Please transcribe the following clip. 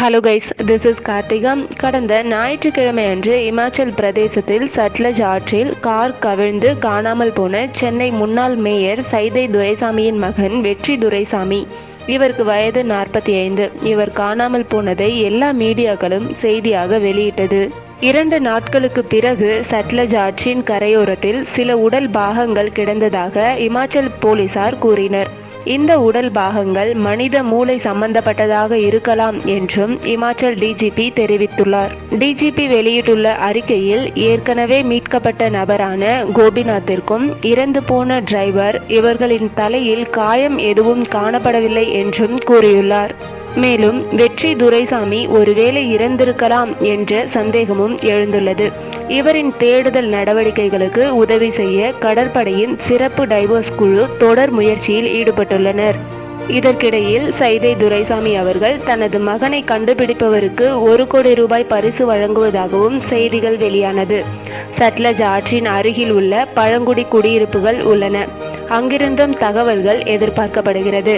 Hello guys, this is Karthika. கடந்த ஞாயிற்றுக்கிழமை அன்று இமாச்சல் பிரதேசத்தில் சட்லஜ் ஆற்றில் கார் கவிழ்ந்து காணாமல் போன சென்னை முன்னாள் மேயர் சைதை துரைசாமியின் மகன் வெற்றி துரைசாமி. இவருக்கு வயது 45. இவர் காணாமல் போனதை எல்லா மீடியாக்களும் செய்தியாக வெளியிட்டது. 2 நாட்களுக்கு பிறகு சட்லஜ் ஆற்றின் கரையோரத்தில் சில உடல் பாகங்கள் கிடந்ததாக இமாச்சல் போலீசார் கூறினர். இந்த உடல் பாகங்கள் மனித மூளை சம்பந்தப்பட்டதாக இருக்கலாம் என்றும் இமாச்சல் டிஜிபி தெரிவித்துள்ளார். டிஜிபி வெளியிட்டுள்ள அறிக்கையில், ஏற்கனவே மீட்கப்பட்ட நபரான கோபிநாத்திற்கும் இறந்து போன டிரைவர் இவர்களின் தலையில் காயம் எதுவும் காணப்படவில்லை என்றும் கூறியுள்ளார். மேலும் வெற்றி துரைசாமி ஒருவேளை இறந்திருக்கலாம் என்ற சந்தேகமும் எழுந்துள்ளது. இவரின் தேடுதல் நடவடிக்கைகளுக்கு உதவி செய்ய கடற்படையின் சிறப்பு டைவர்ஸ் குழு தொடர் முயற்சியில் ஈடுபட்டுள்ளனர். இதற்கிடையில் சைதை துரைசாமி அவர்கள் தனது மகனை கண்டுபிடிப்பவருக்கு 1 கோடி ரூபாய் பரிசு வழங்குவதாகவும் செய்திகள் வெளியானது. சட்லஜ் ஆற்றின் அருகில் உள்ள பழங்குடி குடியிருப்புகள் உள்ளன. அங்கிருந்தும் தகவல்கள் எதிர்பார்க்கப்படுகிறது.